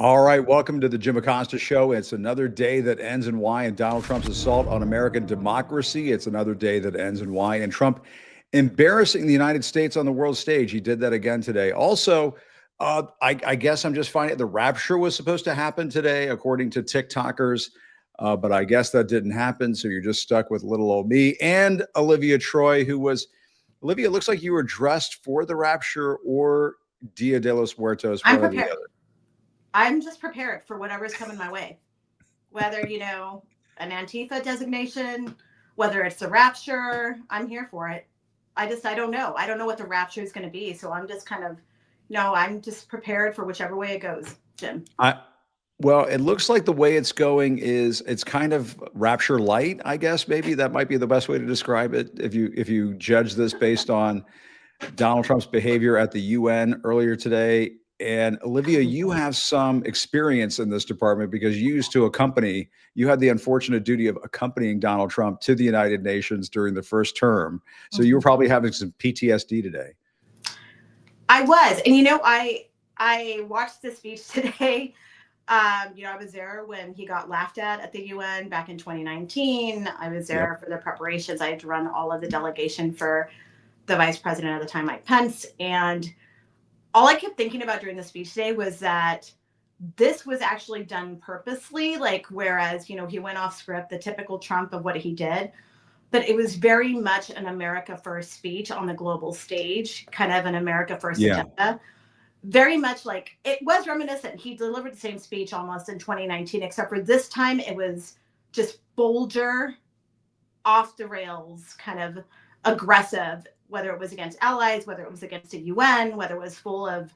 All right, welcome to the Jim Acosta Show. It's another day that ends in Y and Donald Trump's assault on American democracy. It's another day that ends in Y and Trump embarrassing the United States on the world stage. He did that again today. Also, I guess I'm just finding the rapture was supposed to happen today, according to TikTokers, but I guess that didn't happen. So you're just stuck with little old me and Olivia Troy, Olivia, it looks like you were dressed for the rapture or Dia de los Muertos, I'm one or the prepared. other. I'm just prepared for whatever's coming my way. Whether, an Antifa designation, whether it's the rapture, I'm here for it. I don't know. I don't know what the rapture is going to be. So I'm just I'm just prepared for whichever way it goes, Jim. Well, it looks like the way it's going is it's kind of rapture light, I guess. Maybe that might be the best way to describe it. If you judge this based on Donald Trump's behavior at the UN earlier today. And Olivia, you have some experience in this department because you had the unfortunate duty of accompanying Donald Trump to the United Nations during the first term. So you were probably having some PTSD today. I was. And, I watched the speech today. I was there when he got laughed at the UN back in 2019. I was there for the preparations. I had to run all of the delegation for the vice president at the time, Mike Pence. And all I kept thinking about during the speech today was that this was actually done purposely, whereas, he went off script, the typical Trump of what he did, but it was very much an America First speech on the global stage, kind of an America First agenda. Very much like it was reminiscent. He delivered the same speech almost in 2019, except for this time it was just bolder, off the rails, kind of aggressive, whether it was against allies, whether it was against the UN, whether it was full of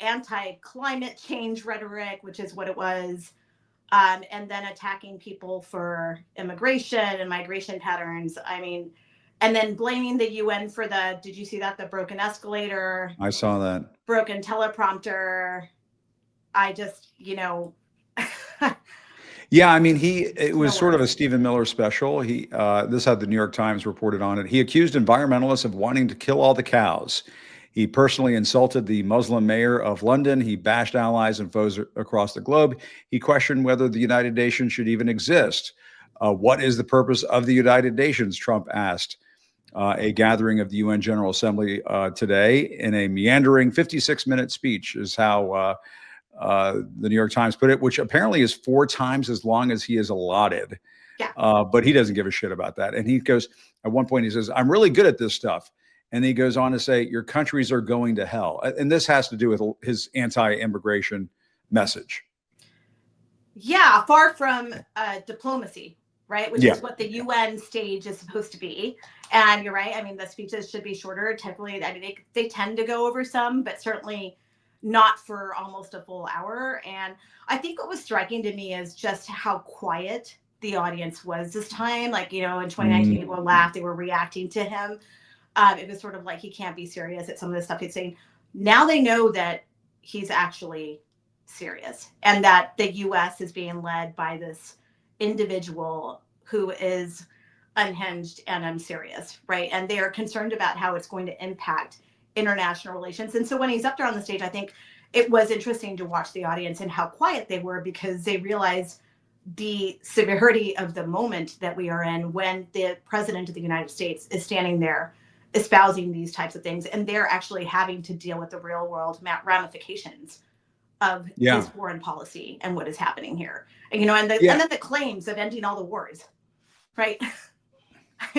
anti-climate change rhetoric, which is what it was, and then attacking people for immigration and migration patterns. And then blaming the UN for did you see that? The broken escalator. I saw that. Broken teleprompter. I just, Yeah, it was sort of a Stephen Miller special. This had the New York Times reported on it. He accused environmentalists of wanting to kill all the cows. He personally insulted the Muslim mayor of London. He bashed allies and foes across the globe. He questioned whether the United Nations should even exist. What is the purpose of the United Nations? Trump asked a gathering of the UN General Assembly today in a meandering 56-minute speech is how the New York Times put it, which apparently is 4 times as long as he is allotted. Yeah. But he doesn't give a shit about that. And he goes, at one point, he says, I'm really good at this stuff. And he goes on to say, your countries are going to hell. And this has to do with his anti-immigration message. Yeah, far from diplomacy, right? Which is what the UN stage is supposed to be. And you're right. The speeches should be shorter. Typically, they tend to go over some, but certainly not for almost a full hour. And I think what was striking to me is just how quiet the audience was this time. In 2019, people laughed, they were reacting to him. It was sort of like he can't be serious at some of the stuff he's saying. Now they know that he's actually serious and that the US is being led by this individual who is unhinged and unserious, right? And they are concerned about how it's going to impact international relations. And so when he's up there on the stage, I think it was interesting to watch the audience and how quiet they were, because they realized the severity of the moment that we are in when the president of the United States is standing there espousing these types of things, and they're actually having to deal with the real world ramifications of his foreign policy and what is happening here. And then the claims of ending all the wars, right?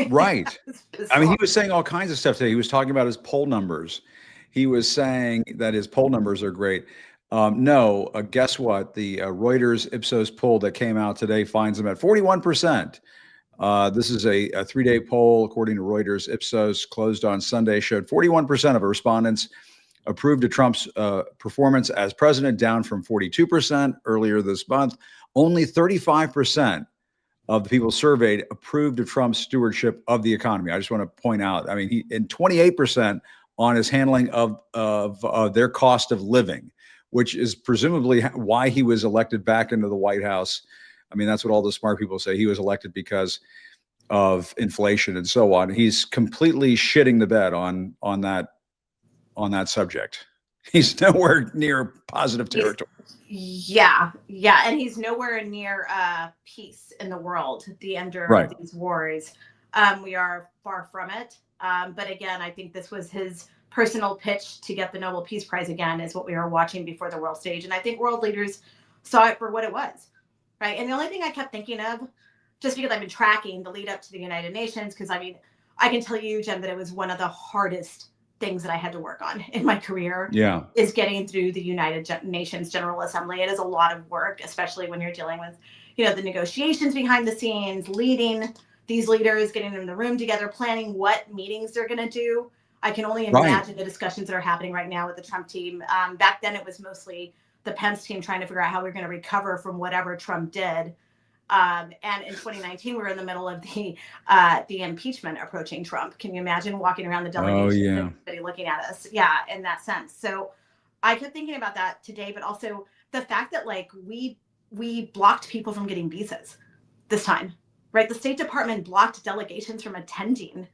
Right. He was saying all kinds of stuff today. He was talking about his poll numbers. He was saying that his poll numbers are great. Guess what? The Reuters Ipsos poll that came out today finds him at 41%. This is a 3-day poll, according to Reuters. Ipsos, closed on Sunday, showed 41% of respondents approved of Trump's performance as president, down from 42% earlier this month. Only 35% of the people surveyed approved of Trump's stewardship of the economy. I just want to point out, he and 28% on his handling of their cost of living, which is presumably why he was elected back into the White House. That's what all the smart people say. He was elected because of inflation and so on. He's completely shitting the bed on that subject. He's nowhere near positive territory. Yeah, and he's nowhere near peace in the world at the end of these wars. We are far from it. But again, I think this was his personal pitch to get the Nobel Peace Prize again, is what we were watching before the world stage. And I think world leaders saw it for what it was, right? And the only thing I kept thinking of, just because I've been tracking the lead up to the United Nations, because I mean, I can tell you, Jen, that it was one of the hardest things that I had to work on in my career, is getting through the United Nations General Assembly. It is a lot of work, especially when you're dealing with, the negotiations behind the scenes, leading these leaders, getting them in the room together, planning what meetings they're going to do. I can only imagine the discussions that are happening right now with the Trump team. Back then, it was mostly the Pence team trying to figure out how we're going to recover from whatever Trump did. And in 2019, we were in the middle of the impeachment approaching Trump. Can you imagine walking around the delegation, everybody looking at us? Yeah, in that sense. So I kept thinking about that today, but also the fact that we blocked people from getting visas this time, right? The State Department blocked delegations from attending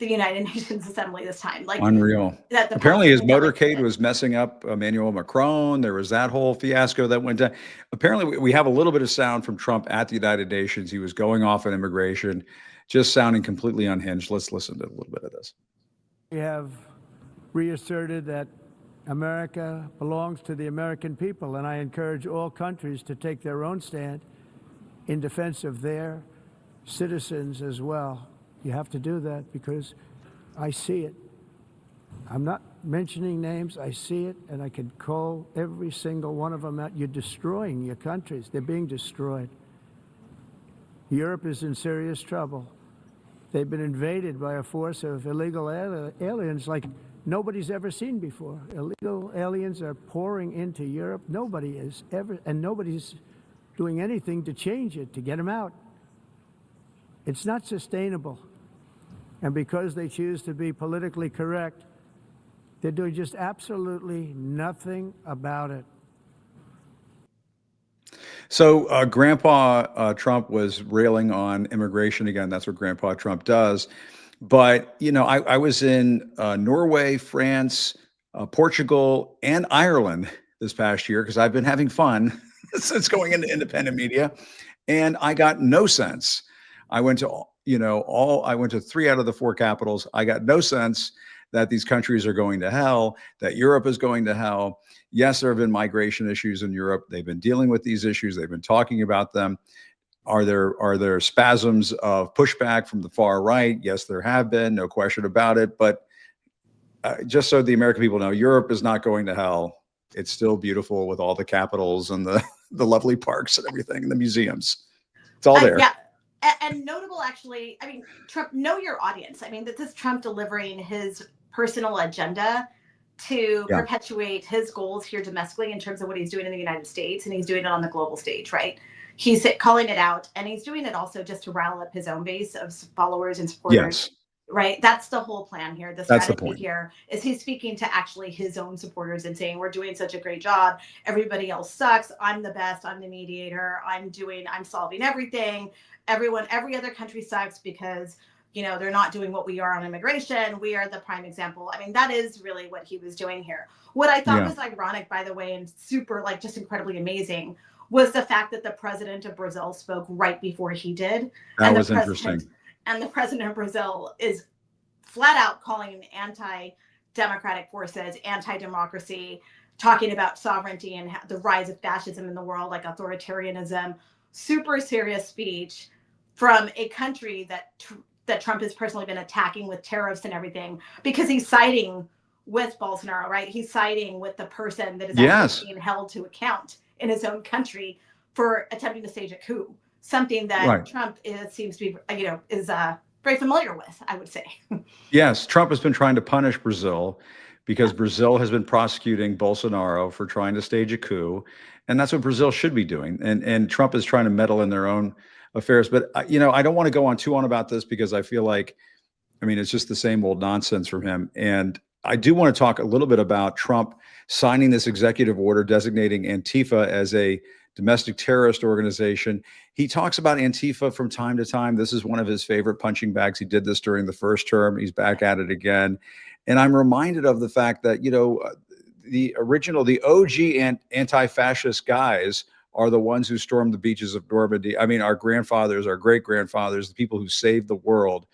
the United Nations Assembly this time. Unreal. Apparently his motorcade was messing up Emmanuel Macron. There was that whole fiasco that went down. Apparently we have a little bit of sound from Trump at the United Nations. He was going off on immigration, just sounding completely unhinged. Let's listen to a little bit of this. We have reasserted that America belongs to the American people, and I encourage all countries to take their own stand in defense of their citizens as well. You have to do that because I see it. I'm not mentioning names. I see it, and I can call every single one of them out. You're destroying your countries. They're being destroyed. Europe is in serious trouble. They've been invaded by a force of illegal aliens like nobody's ever seen before. Illegal aliens are pouring into Europe. Nobody is ever, and nobody's doing anything to change it, to get them out. It's not sustainable. And because they choose to be politically correct, they're doing just absolutely nothing about it. So Grandpa Trump was railing on immigration again. That's what Grandpa Trump does. But, I was in Norway, France, Portugal, and Ireland this past year because I've been having fun since going into independent media. And I got no sense. I went to I went to 3 out of the 4 capitals. I got no sense that these countries are going to hell, that Europe is going to hell. Yes, there have been migration issues in Europe. They've been dealing with these issues. They've been talking about them. Are there spasms of pushback from the far right? Yes, there have been, no question about it. But just so the American people know, Europe is not going to hell. It's still beautiful with all the capitals and the lovely parks and everything, and the museums. It's all there. Yeah. And notable, actually, I mean, Trump, know your audience. I mean, this is Trump delivering his personal agenda to perpetuate his goals here domestically in terms of what he's doing in the United States, and he's doing it on the global stage, right? He's calling it out, and he's doing it also just to rile up his own base of followers and supporters. Right? That's the whole plan here. The strategy here is he's speaking to actually his own supporters and saying, we're doing such a great job. Everybody else sucks. I'm the best. I'm the mediator. I'm solving everything. Every other country sucks because, they're not doing what we are on immigration. We are the prime example. I mean, that is really what he was doing here. What I thought was ironic, by the way, and super, just incredibly amazing, was the fact that the president of Brazil spoke right before he did. That was interesting. And the president of Brazil is flat out calling anti-democratic forces, anti-democracy, talking about sovereignty and the rise of fascism in the world, like authoritarianism. Super serious speech from a country that Trump has personally been attacking with tariffs and everything, because he's siding with Bolsonaro, right? He's siding with the person that is actually being held to account in his own country for attempting to stage a coup. Something that Trump seems to be, is very familiar with, I would say. Yes, Trump has been trying to punish Brazil because Brazil has been prosecuting Bolsonaro for trying to stage a coup. And that's what Brazil should be doing. And Trump is trying to meddle in their own affairs. But, I don't want to go on about this because I feel like, it's just the same old nonsense from him. And I do want to talk a little bit about Trump signing this executive order designating Antifa as a domestic terrorist organization. He talks about Antifa from time to time. This is one of his favorite punching bags. He did this during the first term. He's back at it again. And I'm reminded of the fact that, the original, the OG anti-fascist guys are the ones who stormed the beaches of Normandy. I mean, our grandfathers, our great grandfathers, the people who saved the world.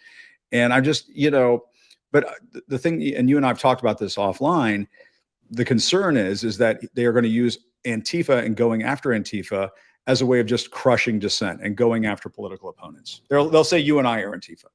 And I'm just, but the thing, and you and I've talked about this offline, the concern is that they are going to use Antifa and going after Antifa as a way of just crushing dissent and going after political opponents. They'll say you and I are Antifa.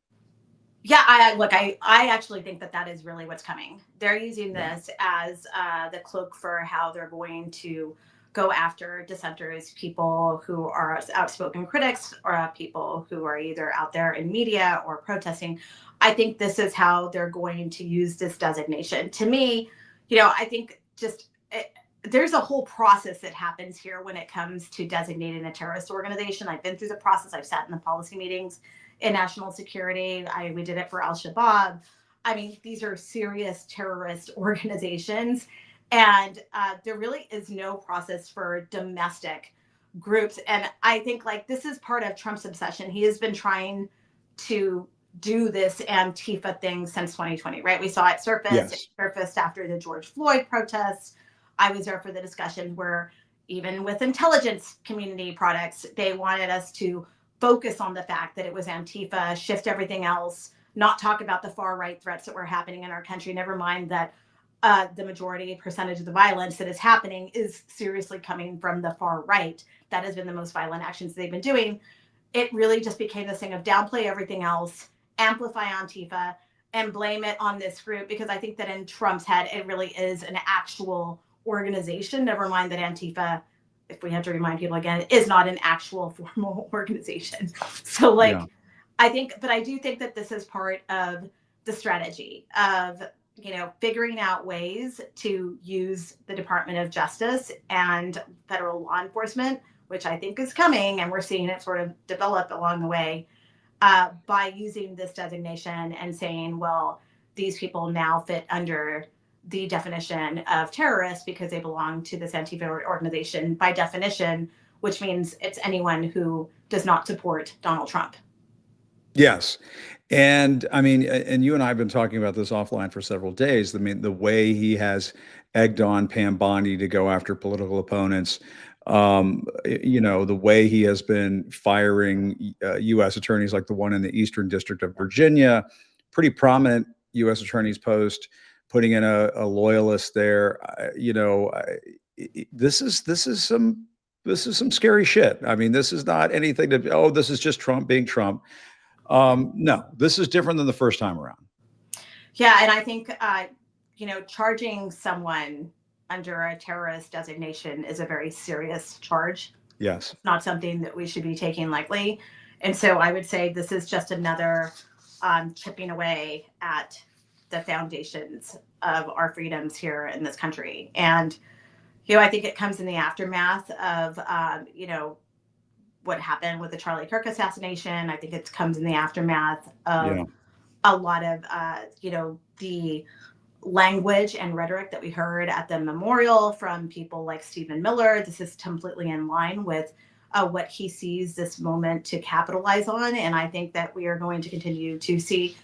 Yeah, I actually think that is really what's coming. They're using this as the cloak for how they're going to go after dissenters, people who are outspoken critics, or people who are either out there in media or protesting. I think this is how they're going to use this designation. To me, I think there's a whole process that happens here when it comes to designating a terrorist organization. I've been through the process. I've sat in the policy meetings in national security. We did it for Al-Shabaab. I mean, these are serious terrorist organizations. And there really is no process for domestic groups. And I think this is part of Trump's obsession. He has been trying to do this Antifa thing since 2020, right? We saw it surface. Yes. It surfaced after the George Floyd protests. I was there for the discussion where even with intelligence community products, they wanted us to focus on the fact that it was Antifa, shift everything else, not talk about the far right threats that were happening in our country, never mind that the majority percentage of the violence that is happening is seriously coming from the far right. That has been the most violent actions they've been doing. It really just became this thing of downplay everything else, amplify Antifa, and blame it on this group, because I think that in Trump's head, it really is an actual organization. Never mind that Antifa, if we have to remind people again, is not an actual formal organization. So I do think that this is part of the strategy of figuring out ways to use the Department of Justice and federal law enforcement, which I think is coming, and we're seeing it sort of develop along the way, by using this designation and saying, well, these people now fit under the definition of terrorists because they belong to this Antifa organization by definition, which means it's anyone who does not support Donald Trump. Yes. And I mean, and you and I have been talking about this offline for several days. I mean, the way he has egged on Pam Bondi to go after political opponents, the way he has been firing U.S. attorneys like the one in the Eastern District of Virginia, pretty prominent U.S. attorney's post, putting in a loyalist there. This is some scary shit. I mean, this is not anything this is just Trump being Trump. No, this is different than the first time around. Yeah. And I think, charging someone under a terrorist designation is a very serious charge. Yes. It's not something that we should be taking lightly. And so I would say this is just another chipping away at the foundations of our freedoms here in this country. And, I think it comes in the aftermath of, what happened with the Charlie Kirk assassination. I think it comes in the aftermath of a lot of, the language and rhetoric that we heard at the memorial from people like Stephen Miller. This is completely in line with what he sees this moment to capitalize on. And I think that we are going to continue to see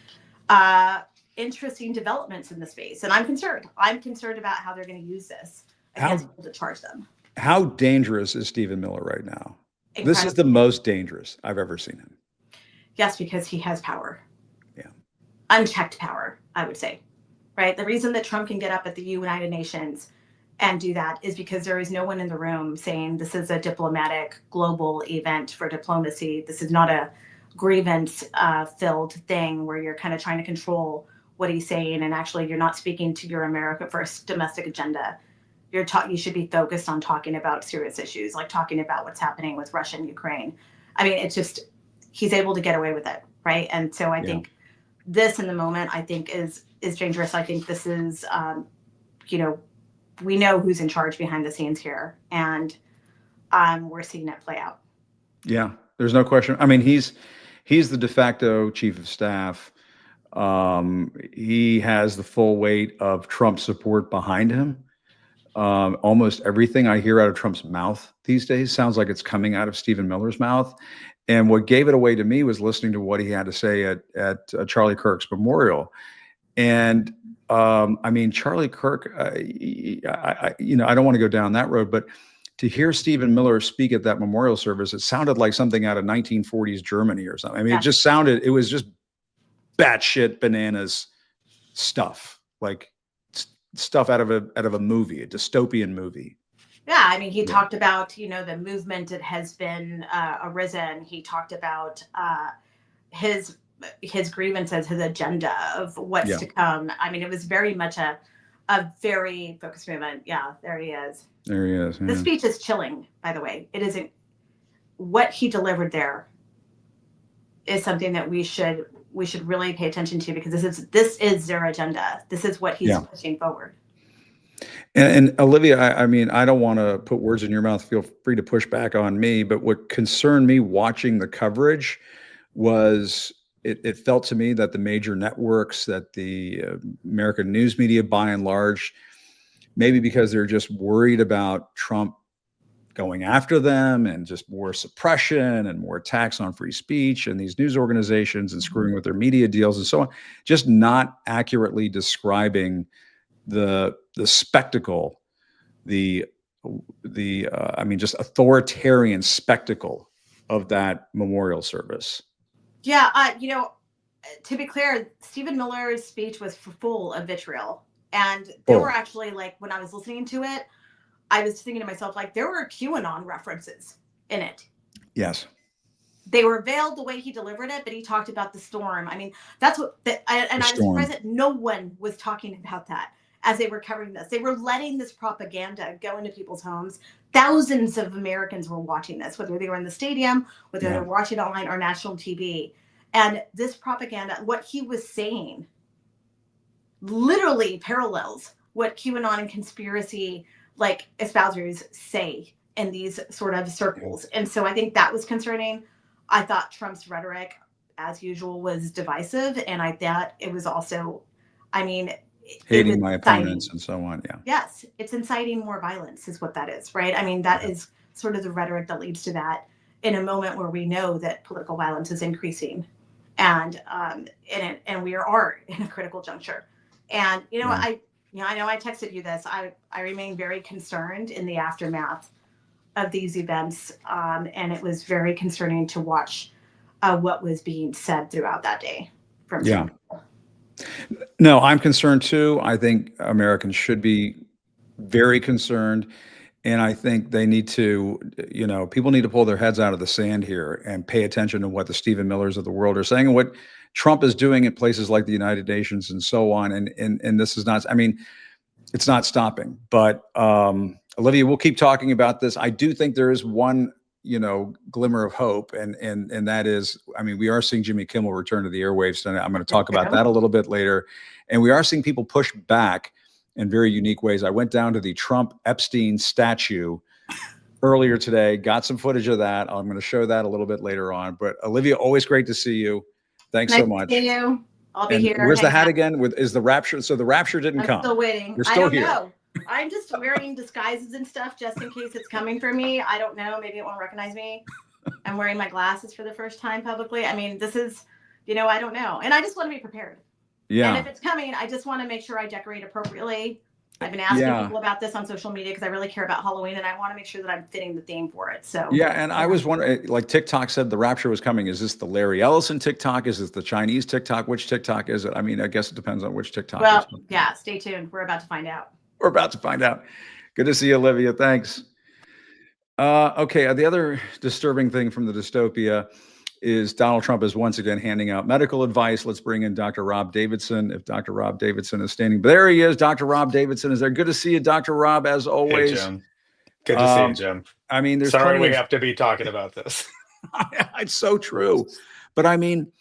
interesting developments in the space. And I'm concerned. I'm concerned about how they're going to use this against people to charge them. How dangerous is Stephen Miller right now? Incredible. This is the most dangerous I've ever seen him. Yes, because he has power. Yeah. Unchecked power, I would say. Right? The reason that Trump can get up at the United Nations and do that is because there is no one in the room saying this is a diplomatic global event for diplomacy. This is not a grievance filled thing where you're kind of trying to control what he's saying, and actually you're not speaking to your America First domestic agenda. You should be focused on talking about serious issues, like talking about what's happening with Russia and Ukraine. I mean, it's just, he's able to get away with it, right? And so I think this in the moment, I think is dangerous. I think this is, we know who's in charge behind the scenes here, and we're seeing it play out. Yeah, there's no question. I mean, he's the de facto chief of staff. He has the full weight of Trump support behind him. Almost everything I hear out of Trump's mouth these days sounds like it's coming out of Stephen Miller's mouth. And what gave it away to me was listening to what he had to say at Charlie Kirk's memorial. And I mean, Charlie Kirk, I don't want to go down that road, but to hear Stephen Miller speak at that memorial service, it sounded like something out of 1940s Germany or something. I mean, it was just batshit bananas stuff, like stuff out of a movie, a dystopian movie. Yeah, I mean, he talked about, the movement that has been arisen. He talked about his grievances, his agenda of what's to come. I mean, it was very much a very focused movement. Yeah, there he is. There he is. Yeah. The speech is chilling, by the way. It isn't. What he delivered there is something that we should really pay attention to, because this is their agenda. This is what he's pushing forward. And Olivia, I mean, I don't want to put words in your mouth. Feel free to push back on me. But what concerned me watching the coverage was it felt to me that the major networks, that the American news media by and large, maybe because they're just worried about Trump going after them and just more suppression and more attacks on free speech and these news organizations and screwing with their media deals and so on, just not accurately describing the spectacle, I mean, just authoritarian spectacle of that memorial service. Yeah, to be clear, Stephen Miller's speech was full of vitriol. And there were actually, like, when I was listening to it, I was thinking to myself, like, there were QAnon references in it. Yes. They were veiled the way he delivered it, but he talked about the storm. I mean, that's what, I was surprised that no one was talking about that as they were covering this. They were letting this propaganda go into people's homes. Thousands of Americans were watching this, whether they were in the stadium, whether they were watching online or national TV. And this propaganda, what he was saying, literally parallels what QAnon and conspiracy like espousers say in these sort of circles. And so I think that was concerning. I thought Trump's rhetoric, as usual, was divisive. And I thought it was also, I mean, hating my opponents and so on. Yeah. Yes. It's inciting more violence is what that is, right? I mean, that is sort of the rhetoric that leads to that in a moment where we know that political violence is increasing. And we are in a critical juncture. And, I know I texted you this. I remain very concerned in the aftermath of these events. And it was very concerning to watch what was being said throughout that day from some people. No, I'm concerned too. I think Americans should be very concerned. And I think they need to, people need to pull their heads out of the sand here and pay attention to what the Stephen Millers of the world are saying and what Trump is doing in places like the United Nations and so on. And this is not, I mean, it's not stopping. But Olivia, we'll keep talking about this. I do think there is one, glimmer of hope. And that is, I mean, we are seeing Jimmy Kimmel return to the airwaves. And I'm going to talk about that a little bit later. And we are seeing people push back in very unique ways. I went down to the Trump-Epstein statue earlier today, got some footage of that. I'm going to show that a little bit later on. But Olivia, always great to see you. Thanks so much. Nice to see you. I'll be here. Where's the hat again? Is the rapture? So the rapture didn't come. I'm still waiting. You're still here. I don't know. I'm just wearing disguises and stuff just in case it's coming for me. I don't know. Maybe it won't recognize me. I'm wearing my glasses for the first time publicly. I mean, this is, I don't know. And I just want to be prepared. Yeah. And if it's coming, I just want to make sure I decorate appropriately. I've been asking people about this on social media because I really care about Halloween and I want to make sure that I'm fitting the theme for it. So and I was wondering, like TikTok said the rapture was coming. Is this the Larry Ellison TikTok? Is this the Chinese TikTok? Which TikTok is it? I mean, I guess it depends on which TikTok. Well, yeah, stay tuned. We're about to find out. We're about to find out. Good to see you, Olivia. Thanks. Okay, the other disturbing thing from the dystopia is Donald Trump is once again handing out medical advice. Let's bring in Dr. Rob Davidson. If Dr. Rob Davidson is standing, there he is. Dr. Rob Davidson is there. Good to see you, Dr. Rob, as always. Hey, Jim. Good to see you, Jim. I mean, there's sorry we have to be talking about this. It's so true. But I mean,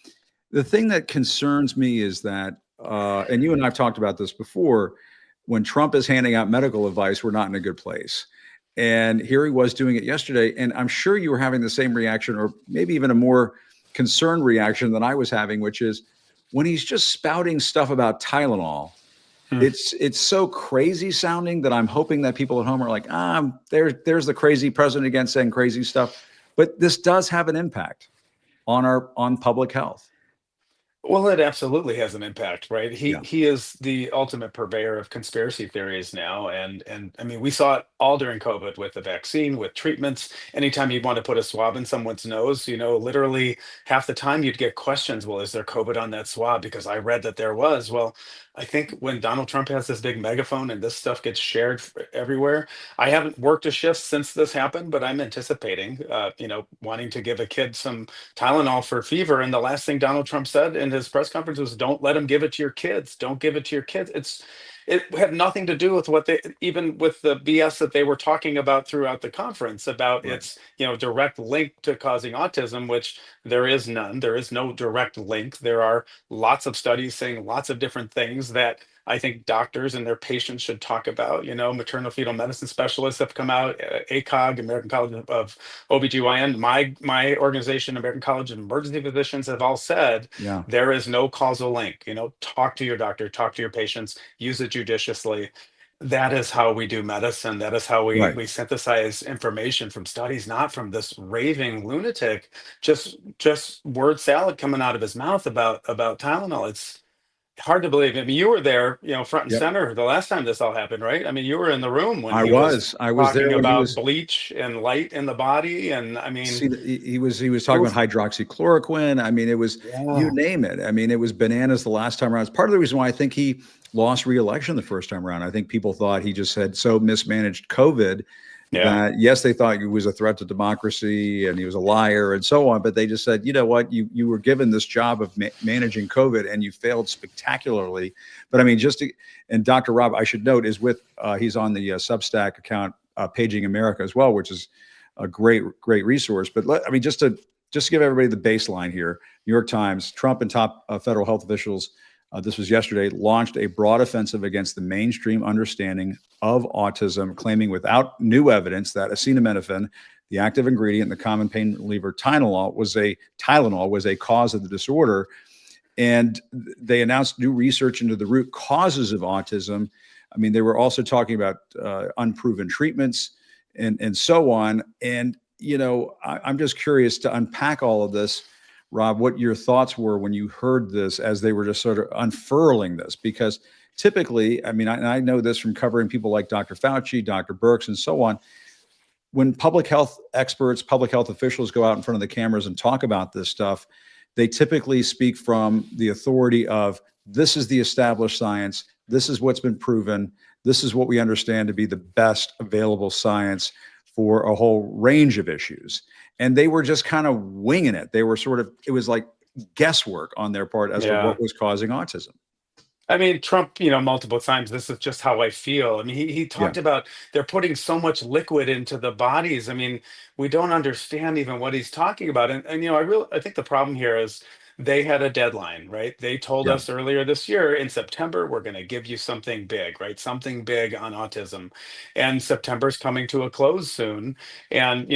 the thing that concerns me is that, and you and I've talked about this before, when Trump is handing out medical advice, we're not in a good place. And here he was doing it yesterday. And I'm sure you were having the same reaction, or maybe even a more concerned reaction than I was having, which is when he's just spouting stuff about Tylenol. It's so crazy sounding that I'm hoping that people at home are like, there's the crazy president again saying crazy stuff. But this does have an impact on public health. Well, it absolutely has an impact, right? He Yeah. he is the ultimate purveyor of conspiracy theories now, and I mean, we saw it all during COVID with the vaccine, with treatments. Anytime you want to put a swab in someone's nose, literally half the time you'd get questions. Well, is there COVID on that swab? Because I read that there was. Well, I think when Donald Trump has this big megaphone and this stuff gets shared everywhere, I haven't worked a shift since this happened, but I'm anticipating, wanting to give a kid some Tylenol for fever. And the last thing Donald Trump said in his press conference was, "Don't let them give it to your kids. Don't give it to your kids." It had nothing to do with what they, even with the BS that they were talking about throughout the conference about Right. its, direct link to causing autism, which there is none. There is no direct link. There are lots of studies saying lots of different things that I think doctors and their patients should talk about. Maternal fetal medicine specialists have come out, ACOG, American College of OBGYN, my organization, American College of Emergency Physicians, have all said Yeah. there is no causal link. Talk to your doctor, talk to your patients, use it judiciously. That is how we do medicine. That is how we Right. we synthesize information from studies, not from this raving lunatic, just word salad coming out of his mouth about Tylenol. It's hard to believe. I mean, you were there, front and Yep. center the last time this all happened, right? I mean, you were in the room when I he was was. I was there talking when he about was. bleach and light in the body, and I mean, See, he was talking about oof, hydroxychloroquine. I mean, it was, you yeah, name it. I mean, it was bananas the last time around. It's part of the reason why I think he lost re-election the first time around. I think people thought he just had so mismanaged COVID yeah, that, yes, they thought he was a threat to democracy and he was a liar and so on, but they just said, you know what, you were given this job of managing COVID and you failed spectacularly. But I mean, and Dr. Rob, I should note, is with he's on the Substack account, Paging America as well, which is a great resource. But I mean, just to give everybody the baseline here, New York Times: Trump and top federal health officials, this was yesterday, launched a broad offensive against the mainstream understanding of autism, claiming without new evidence that acetaminophen, the active ingredient in the common pain reliever Tylenol, was a cause of the disorder. And they announced new research into the root causes of autism. I mean, they were also talking about unproven treatments and so on. And I'm just curious to unpack all of this, Rob, what your thoughts were when you heard this as they were just sort of unfurling this, because typically, I mean, I know this from covering people like Dr. Fauci, Dr. Birx, and so on. When public health experts, public health officials go out in front of the cameras and talk about this stuff, they typically speak from the authority of, this is the established science, this is what's been proven, this is what we understand to be the best available science for a whole range of issues. And they were just kind of winging it. They were it was like guesswork on their part as to yeah. what was causing autism. I mean, Trump, multiple times, this is just how I feel. I mean, he Yeah. talked about they're putting so much liquid into the bodies. I mean, we don't understand even what he's talking about. And I think the problem here is they had a deadline, right? They told Yeah. us earlier this year in September, we're going to give you something big, right? Something big on autism. And September's coming to a close soon. And,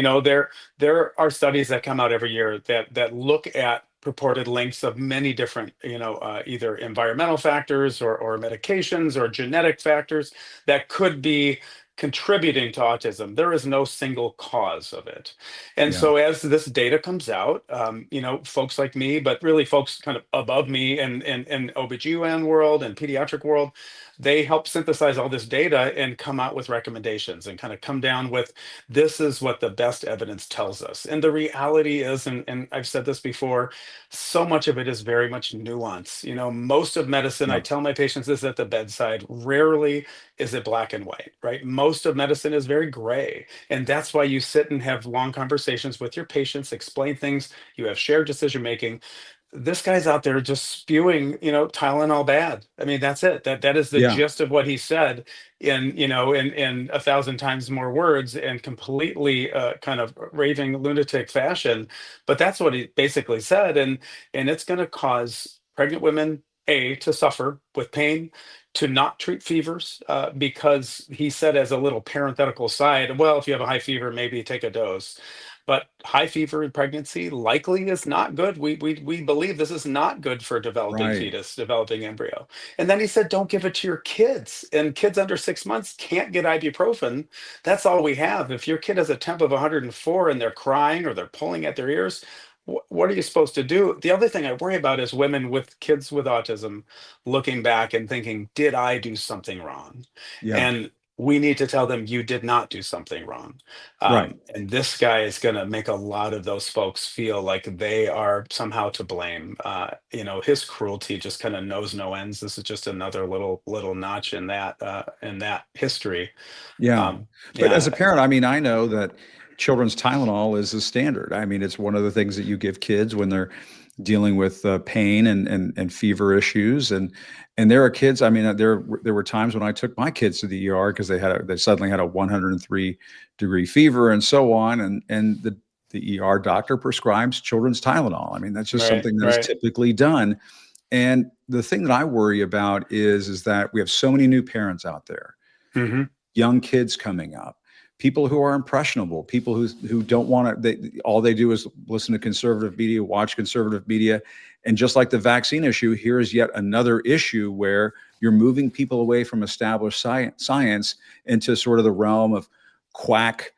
there are studies that come out every year that look at purported links of many different, either environmental factors or medications or genetic factors that could be contributing to autism. There is no single cause of it. And Yeah. so as this data comes out, folks like me, but really folks kind of above me in OBGYN world and pediatric world, they help synthesize all this data and come out with recommendations and kind of come down with, this is what the best evidence tells us. And the reality is, and I've said this before, so much of it is very much nuance. Most of medicine, I Yeah. tell my patients this at the bedside, rarely is it black and white, right? Most of medicine is very gray. And that's why you sit and have long conversations with your patients, explain things, you have shared decision making. This guy's out there just spewing, Tylenol bad. I mean, that's it. That is the Yeah. gist of what he said in 1,000 times more words and completely kind of raving lunatic fashion. But that's what he basically said, and it's going to cause pregnant women to suffer with pain, to not treat fevers, because he said, as a little parenthetical side, well, if you have a high fever, maybe take a dose. But high fever in pregnancy likely is not good. We believe this is not good for a developing Right. fetus, developing embryo. And then he said, don't give it to your kids. And kids under 6 months can't get ibuprofen. That's all we have. If your kid has a temp of 104 and they're crying or they're pulling at their ears, what are you supposed to do? The other thing I worry about is women with kids with autism looking back and thinking, did I do something wrong? Yeah. And we need to tell them you did not do something wrong. Right. And this guy is going to make a lot of those folks feel like they are somehow to blame. His cruelty just kind of knows no ends. This is just another little notch in that history. Yeah. Um, But as a yeah, parent, I mean, I know that children's Tylenol is a standard. I mean, it's one of the things that you give kids when they're dealing with pain and fever issues. And there are kids. I mean, there were times when I took my kids to the ER because they suddenly had a 103-degree fever and so on. And the ER doctor prescribes children's Tylenol. I mean, that's just right, something that is right. typically done. And the thing that I worry about is that we have so many new parents out there, Hmm. young kids coming up, people who are impressionable, people who don't want to, all they do is listen to conservative media, watch conservative media. And just like the vaccine issue, here is yet another issue where you're moving people away from established science into sort of the realm of quack,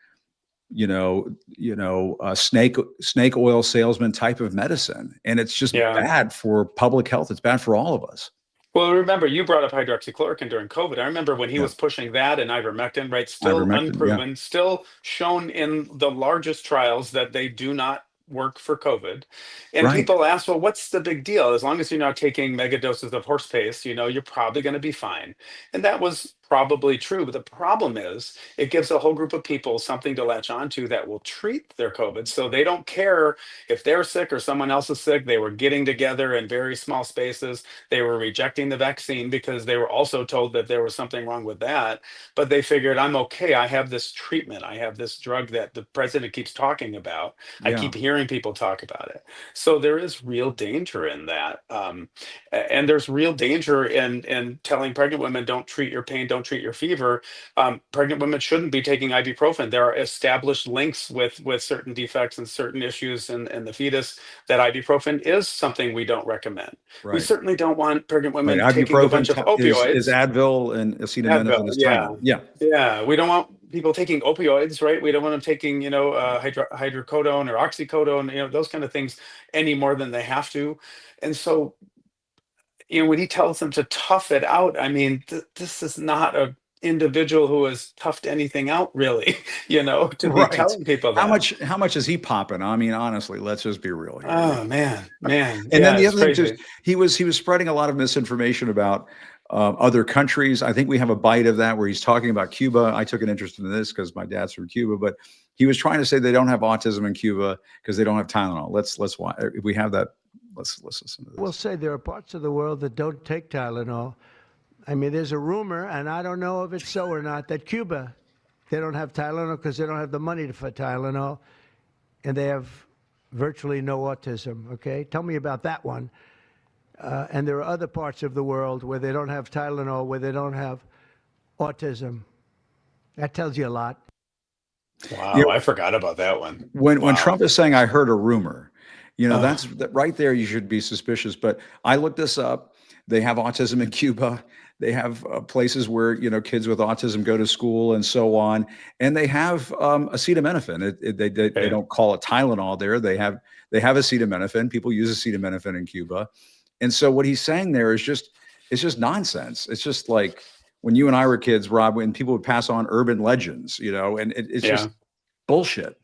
snake oil salesman type of medicine. And it's just Yeah. bad for public health. It's bad for all of us. Well, remember, you brought up hydroxychloroquine during COVID. I remember when he Yeah. was pushing that and ivermectin, right? Still Ivermectin. Yeah. unproven, still shown in the largest trials that they do not work for COVID. And Right. people ask, well, what's the big deal? As long as you're not taking mega doses of horse paste, you're probably going to be fine. And that was probably true. But the problem is it gives a whole group of people something to latch onto that will treat their COVID. So they don't care if they're sick or someone else is sick. They were getting together in very small spaces. They were rejecting the vaccine because they were also told that there was something wrong with that. But they figured, I'm okay. I have this treatment. I have this drug that the president keeps talking about. I Yeah. keep hearing people talk about it. So there is real danger in that. And there's real danger in telling pregnant women, don't treat your pain, don't treat your fever. Pregnant women shouldn't be taking ibuprofen. There are established links with certain defects and certain issues in the fetus that ibuprofen is something we don't recommend. We Right. certainly don't want pregnant Right. women taking a bunch Ibuprofen of is opioids. Advil and acetaminophen Advil, is yeah. Tylenol. Yeah. Yeah, we don't want people taking opioids, right? We don't want them taking, hydrocodone or oxycodone, those kind of things any more than they have to. And so, when he tells them to tough it out, I mean, this is not a individual who has toughed anything out really, to be Right. telling people How that. much how much is he popping? I mean, honestly, let's just be real here. Oh man, man, And then yeah, the it's other thing too is crazy. he was spreading a lot of misinformation about other countries. I think we have a bite of that where he's talking about Cuba. I took an interest in this because my dad's from Cuba, but he was trying to say they don't have autism in Cuba because they don't have Tylenol. Let's watch. If we have that, let's listen to We'll this. say there are parts of the world that don't take Tylenol. I mean, there's a rumor, and I don't know if it's so or not, that Cuba, they don't have Tylenol because they don't have the money for Tylenol, and they have virtually no autism, okay? Tell me about that one. And there are other parts of the world where they don't have Tylenol, where they don't have autism. That tells you a lot. You Wow, I forgot about that one. when Wow. Trump is saying, "I heard a rumor," Uh, that's right there. You should be suspicious. But I looked this up. They have autism in Cuba. They have places where kids with autism go to school and so on, and they have acetaminophen. They okay. don't call it Tylenol there. They have acetaminophen. People use acetaminophen in Cuba, and so what he's saying there is just it's just nonsense. It's just like when you and I were kids, Rob, when people would pass on urban legends, and it's Yeah. just bullshit.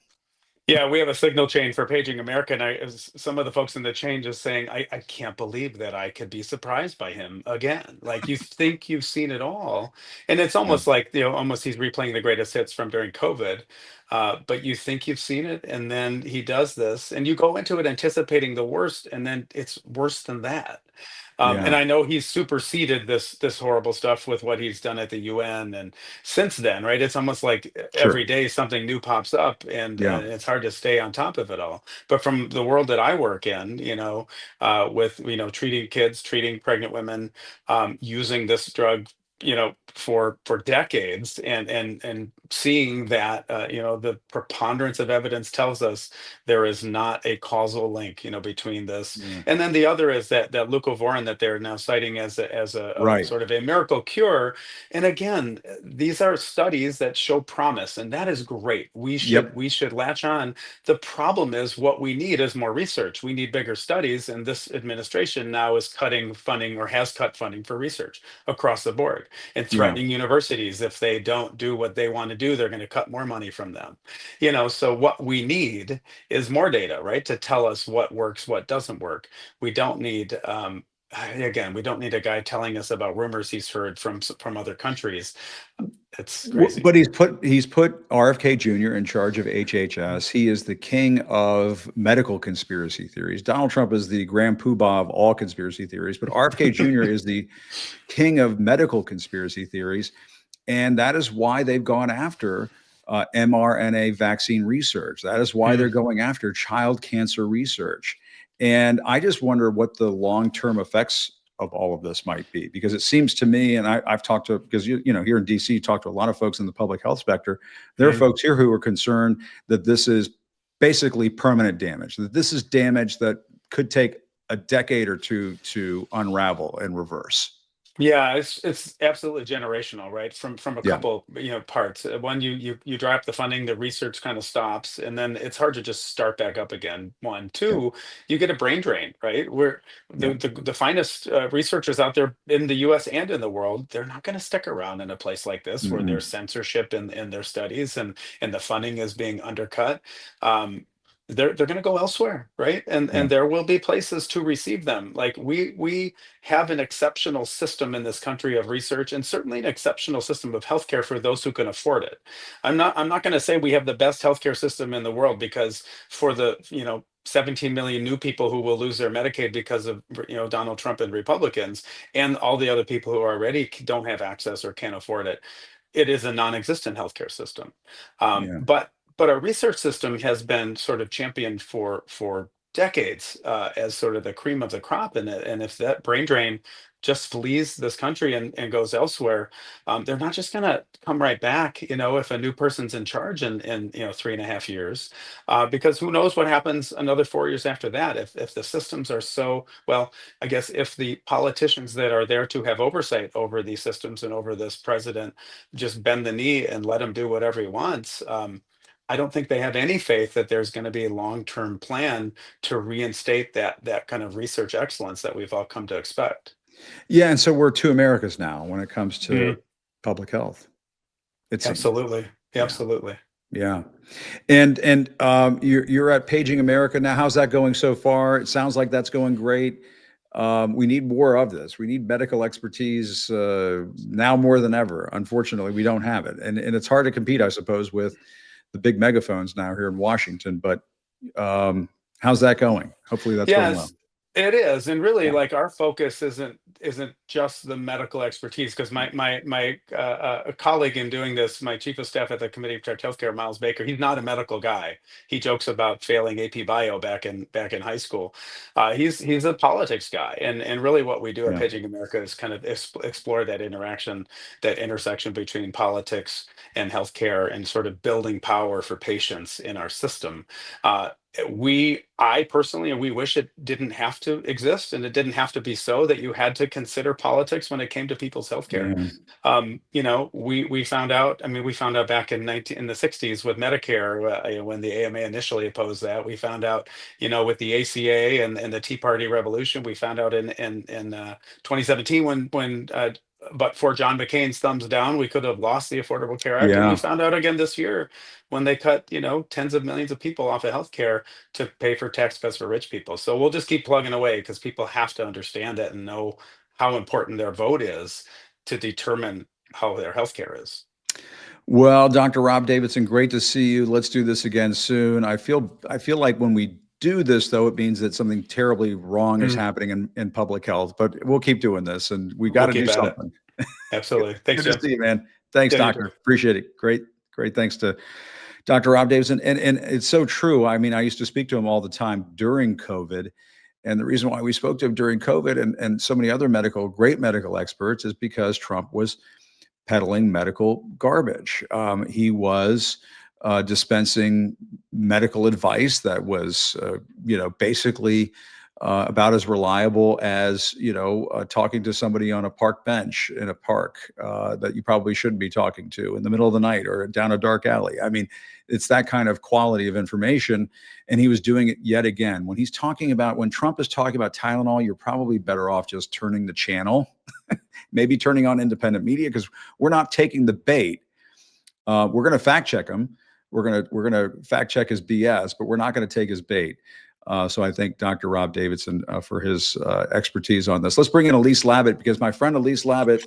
Yeah, we have a signal chain for Paging America, and some of the folks in the chain just saying, I can't believe that I could be surprised by him again. Like you think you've seen it all. And it's Yeah. almost like, almost he's replaying the greatest hits from during COVID. But you think you've seen it, and then he does this, and you go into it anticipating the worst, and then it's worse than that. And Yeah. I know he's superseded this horrible stuff with what he's done at the UN, and since then, right? It's almost like Sure. every day something new pops up, and Yeah. it's hard to stay on top of it all. But from the world that I work in, with treating kids, treating pregnant women, using this drug for decades, and seeing that, the preponderance of evidence tells us there is not a causal link, between this. Yeah. And then the other is that leucovorin that they're now citing as a Right. sort of a miracle cure. And again, these are studies that show promise, and that is great. Yep. We should latch on. The problem is, what we need is more research. We need bigger studies, and this administration now is cutting funding, or has cut funding for research across the board, and Yeah. threatening universities. If they don't do what they want to do, they're going to cut more money from them. So what we need is more data, right, to tell us what works, what doesn't work. We don't need, again, we don't need a guy telling us about rumors he's heard from other countries. It's crazy. But he's put RFK Jr. in charge of HHS. He is the king of medical conspiracy theories. Donald Trump is the grand poobah of all conspiracy theories, but RFK Jr. is the king of medical conspiracy theories, and that is why they've gone after mRNA vaccine research. That is why they're going after child cancer research. And I just wonder what the long-term effects of all of this might be, because it seems to me, and I've talked to, because here in DC, you talk to a lot of folks in the public health sector. There are folks here who are concerned that this is basically permanent damage, that this is damage that could take a decade or two to unravel and reverse. Yeah, it's absolutely generational, right? From a Yeah. couple, parts. One, you dry up the funding, the research kind of stops, and then it's hard to just start back up again. One, two, you get a brain drain, right? Where the finest researchers out there in the U.S. and in the world, they're not going to stick around in a place like this where there's censorship in their studies, and the funding is being undercut. They're going to go elsewhere, right? And there will be places to receive them. Like, we have an exceptional system in this country of research, and certainly an exceptional system of healthcare for those who can afford it. I'm not going to say we have the best healthcare system in the world, because for the 17 million new people who will lose their Medicaid because of Donald Trump and Republicans, and all the other people who already don't have access or can't afford it, it is a non-existent healthcare system. But our research system has been sort of championed for decades, as sort of the cream of the crop. And if that brain drain just flees this country and goes elsewhere, they're not just going to come right back, if a new person's in charge in 3.5 years, because who knows what happens another 4 years after that. If the systems are so, well, I guess if the politicians that are there to have oversight over these systems and over this president just bend the knee and let him do whatever he wants, I don't think they have any faith that there's going to be a long-term plan to reinstate that kind of research excellence that we've all come to expect. Yeah, and so we're two Americas now when it comes to public health. It's absolutely, absolutely. Yeah, and you're at Paging America now. How's that going so far? It sounds like that's going great. We need more of this. We need medical expertise now more than ever. Unfortunately, we don't have it, and it's hard to compete, I suppose, with the big megaphones now here in Washington. But how's that going? Hopefully that's going well. It is, and really, like, our focus isn't just the medical expertise, because my colleague in doing this, my chief of staff at the Committee to Protect Healthcare, Miles Baker, he's not a medical guy. He jokes about failing AP Bio back in high school. He's a politics guy, and really what we do at Paging America is kind of explore that intersection between politics and healthcare, and sort of building power for patients in our system. I personally, and we wish it didn't have to exist, and it didn't have to be so that you had to consider politics when it came to people's healthcare. We found out. I mean, we found out back in the 60s with Medicare, when the AMA initially opposed that. We found out, with the ACA and the Tea Party revolution. We found out in 2017 when but for John McCain's thumbs down, we could have lost the Affordable Care Act. And we found out again this year when they cut, tens of millions of people off of healthcare to pay for tax cuts for rich people. So we'll just keep plugging away, because people have to understand it and know how important their vote is to determine how their healthcare is. Well, Dr. Rob Davidson, great to see you. Let's do this again soon. I feel like when we do this, though, it means that something terribly wrong is happening in public health. But we'll keep doing this, and we got to do something. Absolutely. Thanks, Good Jim. to see you, man. Thanks, Doctor. Appreciate it. Great. Thanks to Dr. Rob Davidson. And it's so true. I mean, I used to speak to him all the time during COVID, And the reason why we spoke to him during COVID and so many other great medical experts is because Trump was peddling medical garbage. He was dispensing medical advice that was, basically about as reliable as, talking to somebody on a park bench in a park that you probably shouldn't be talking to in the middle of the night or down a dark alley. I mean, it's that kind of quality of information. And he was doing it yet again. When Trump is talking about Tylenol, you're probably better off just turning the channel, maybe turning on independent media, because we're not taking the bait. We're going to fact check him. We're going to fact check his BS, but we're not going to take his bait. So I thank Dr. Rob Davidson for his expertise on this. Let's bring in Elise Labott, because my friend Elise Labott,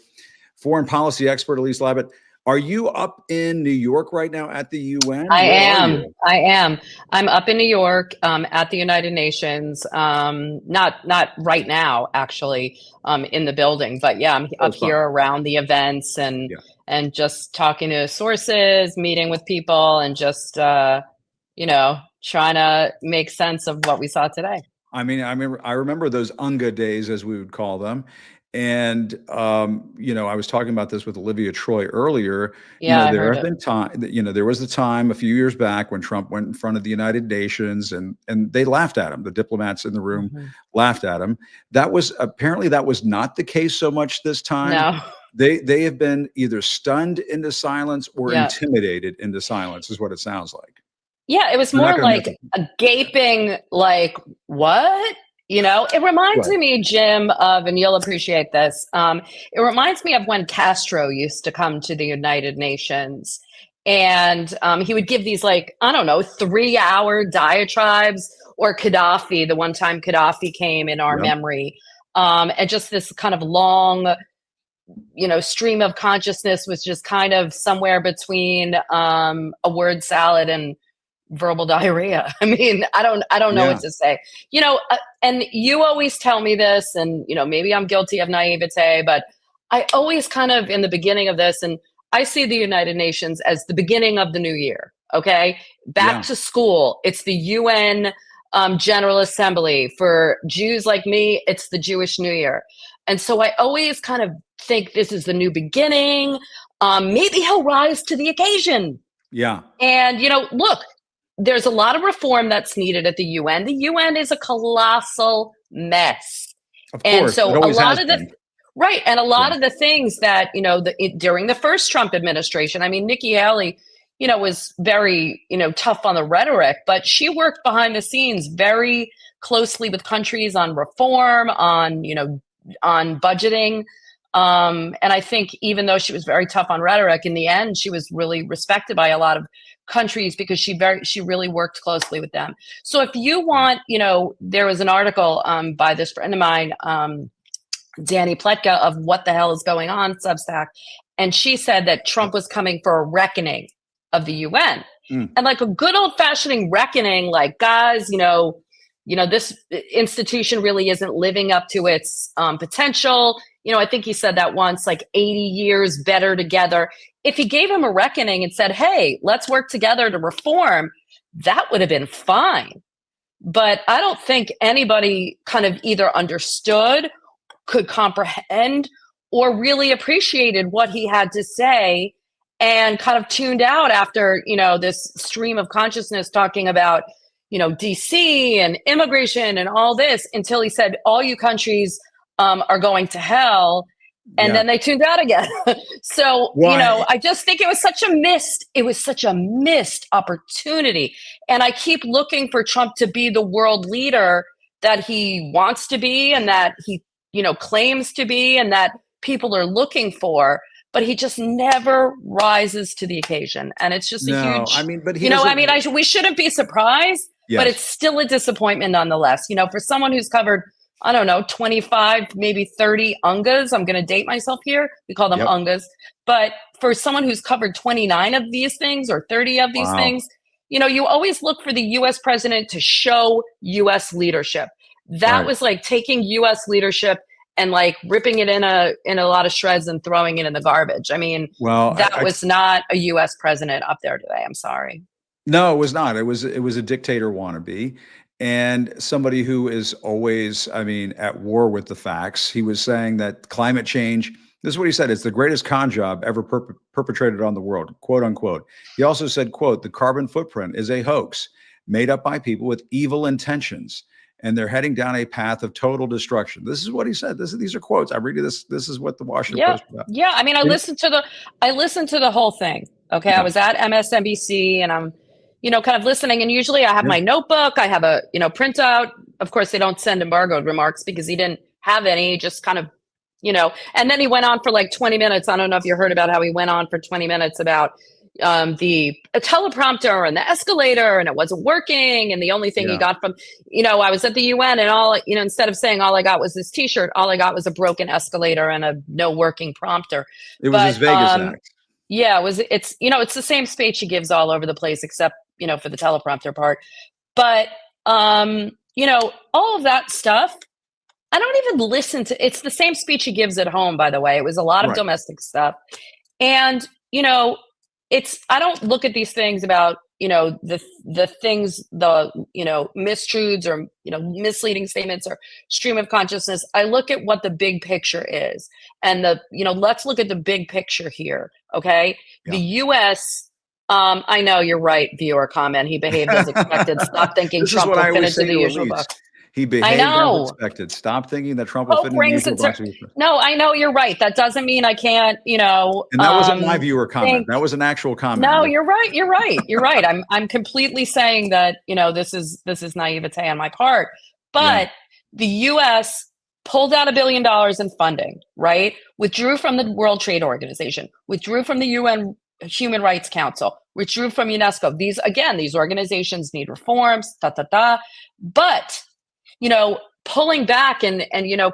foreign policy expert Elise Labott, are you up in New York right now at the UN? I am. I'm up in New York at the United Nations. Not right now, actually, in the building, but yeah, I'm up here around the events and just talking to sources, meeting with people, and just trying to make sense of what we saw today. I mean, I remember those UNGA days, as we would call them. And, I was talking about this with Olivia Troy earlier. Yeah, there have been there was a time a few years back when Trump went in front of the United Nations and they laughed at him. The diplomats in the room laughed at him. That was not the case so much this time. No. They have been either stunned into silence or intimidated into silence, is what it sounds like. Yeah, it was more like a gaping, like, what? It reminds me, Jim, and you'll appreciate this. It reminds me of when Castro used to come to the United Nations, and he would give these 3-hour diatribes, or Gaddafi, the one time Gaddafi came in our memory, and just this kind of long, stream of consciousness was just kind of somewhere between a word salad and verbal diarrhea. I mean, I don't know what to say, and you always tell me this, and, maybe I'm guilty of naivete, but I always kind of, in the beginning of this, and I see the United Nations as the beginning of the new year. Okay. Back to school. It's the UN General Assembly. For Jews like me, it's the Jewish New Year. And so I always kind of think this is the new beginning. Maybe he'll rise to the occasion. Yeah. And, look, there's a lot of reform that's needed at the UN. The UN is a colossal mess. Of course, and so a lot of the right, and a lot of the things that during the first Trump administration, I mean, Nikki Haley, was very tough on the rhetoric, but she worked behind the scenes very closely with countries on reform, on budgeting. And I think even though she was very tough on rhetoric, in the end, she was really respected by a lot of countries because she really worked closely with them. So if you want, there was an article by this friend of mine, Danny Pletka, of What the Hell is Going On, Substack. And she said that Trump was coming for a reckoning of the UN. And like a good old fashioned reckoning, like, guys, this institution really isn't living up to its potential. I think he said that once, like 80 years better together. If he gave him a reckoning and said, hey, let's work together to reform, that would have been fine. But I don't think anybody kind of either understood, could comprehend, or really appreciated what he had to say, and kind of tuned out after, this stream of consciousness talking about, DC and immigration and all this, until he said, all you countries are going to hell. And then they tuned out again. So, I just think it was such a missed opportunity. And I keep looking for Trump to be the world leader that he wants to be, and that he, claims to be, and that people are looking for. But he just never rises to the occasion. And it's just a huge, we shouldn't be surprised, but it's still a disappointment nonetheless. For someone who's covered, I don't know, 25, maybe 30 UNGAs. I'm going to date myself here. We call them UNGAs. But for someone who's covered 29 of these things or 30 of these things, you always look for the U.S. president to show U.S. leadership. That was like taking U.S. leadership and like ripping it in a lot of shreds and throwing it in the garbage. I mean, that was not a U.S. president up there today. I'm sorry. No, it was not. It was a dictator wannabe. and somebody who is always, I mean, at war with the facts. He was saying that climate change, this is what he said, it's the greatest con job ever perpetrated on the world, quote unquote. He also said, quote, the carbon footprint is a hoax made up by people with evil intentions, and they're heading down a path of total destruction. This is what he said. These are quotes. I read you this. This is what the Washington Post about. Yeah. I mean, I listened to the whole thing. Okay. Yeah. I was at MSNBC and I'm, kind of listening. And usually I have my notebook. I have a, printout. Of course, they don't send embargoed remarks because he didn't have any, just kind of, and then he went on for like 20 minutes. I don't know if you heard about how he went on for 20 minutes about the teleprompter and the escalator, and it wasn't working. And the only thing he got from, I was at the UN and all, instead of saying all I got was this T-shirt, all I got was a broken escalator and a no working prompter. It was his Vegas act. Yeah, it's the same speech he gives all over the place, except, for the teleprompter part. But, all of that stuff, I don't even listen to. It's the same speech he gives at home, by the way. It was a lot of domestic stuff. And, I don't look at these things about, the things, mistruths or, misleading statements or stream of consciousness. I look at what the big picture is. And let's look at the big picture here. Okay. Yeah. The US, I know you're right, viewer comment. He behaved as expected. Stop thinking Trump will fit into the usual box. He behaved as expected. Stop thinking that Trump will fit in the usual box. No, I know you're right. That doesn't mean I can't, And that wasn't my viewer comment. That was an actual comment. No, you're right. You're right. I'm completely saying that, this is naivete on my part. But the US pulled out $1 billion in funding, right? Withdrew from the World Trade Organization, withdrew from the UN Human Rights Council, withdrew from UNESCO. These organizations need reforms, But pulling back and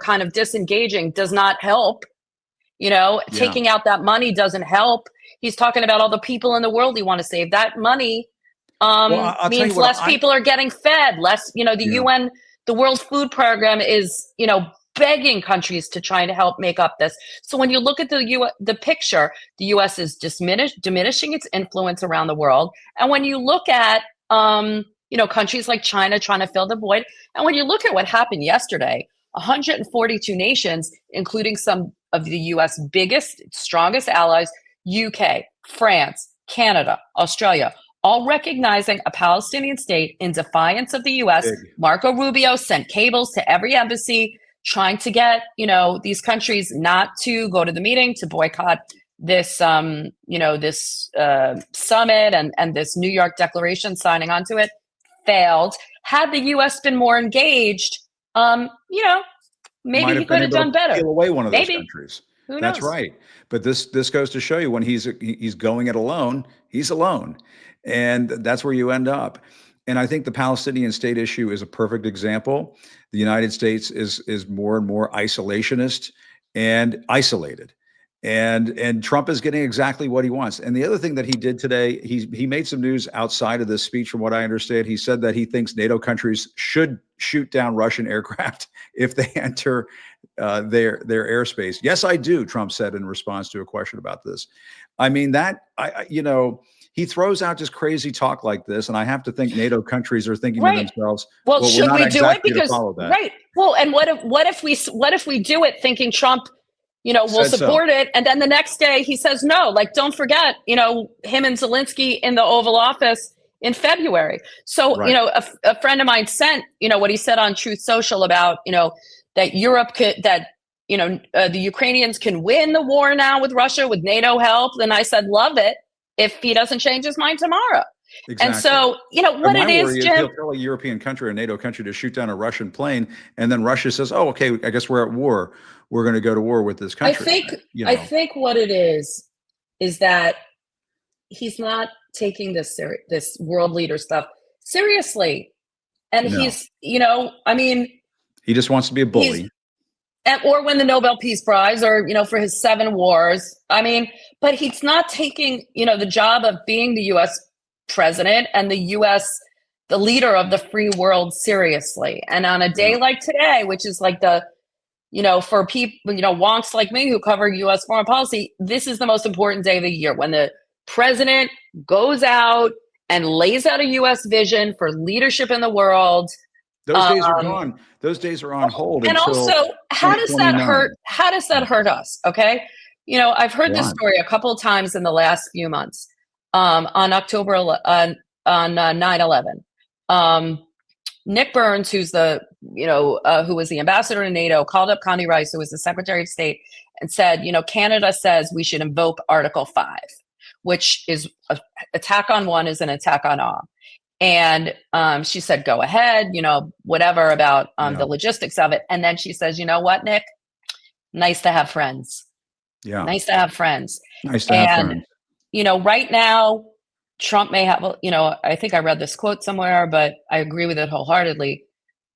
kind of disengaging does not help. Taking out that money doesn't help. He's talking about all the people in the world he want to save. That money means less people are getting fed, less, the UN, the World Food Program is, begging countries to try to help make up this. So when you look at the picture, the US is diminishing its influence around the world. And when you look at, countries like China trying to fill the void. And when you look at what happened yesterday, 142 nations, including some of the US biggest, strongest allies, UK, France, Canada, Australia, all recognizing a Palestinian state in defiance of the US. Marco Rubio sent cables to every embassy trying to get, these countries not to go to the meeting, to boycott this, this summit and this New York Declaration, signing onto it. Failed. Had the U.S. been more engaged, maybe he could have done better. Peel away one of those countries. Who knows? That's right. But this goes to show you when he's going it alone, he's alone, and that's where you end up. And I think the Palestinian state issue is a perfect example. The United States is more and more isolationist and isolated. And Trump is getting exactly what he wants. And the other thing that he did today, he made some news outside of this speech, from what I understand. He said that he thinks NATO countries should shoot down Russian aircraft if they enter their airspace. Yes, I do, Trump said in response to a question about this. I mean, he throws out just crazy talk like this, and I have to think NATO countries are thinking to themselves, well, should we do it? Because well, and what if we do it thinking Trump we'll support it. And then the next day he says no. Like, don't forget, him and Zelensky in the Oval Office in February. So, a friend of mine sent, what he said on Truth Social about, that Europe could, that, the Ukrainians can win the war now with Russia with NATO help. Then I said, love it if he doesn't change his mind tomorrow. Exactly. And so, what it is, Jim, he'll tell a European country or a NATO country to shoot down a Russian plane. And then Russia says, oh, okay, I guess we're at war. We're going to go to war with this country. I think what it is that he's not taking this world leader stuff seriously. And he's, he just wants to be a bully. Or win the Nobel Peace Prize, or, for his 7 wars. But he's not taking, the job of being the U.S. president and the U.S., the leader of the free world, seriously. And on a day like today, which is like for people, wonks like me who cover U.S. foreign policy, this is the most important day of the year, when the president goes out and lays out a U.S. vision for leadership in the world. Those days are gone. Those days are on hold And until also, how does that 2029. hurt? How does that hurt us? Okay. I've heard this Why? story a couple of times in the last few months. On 9/11, Nick Burns, who's who was the ambassador to NATO, called up Connie Rice, who was the Secretary of State, and said, Canada says we should invoke Article 5, which is attack on one is an attack on all. And she said, go ahead, whatever about the logistics of it. And then she says, you know what, Nick? Nice to have friends. Yeah. Nice to have friends. Nice to have friends. Right now, Trump may have, I think I read this quote somewhere, but I agree with it wholeheartedly.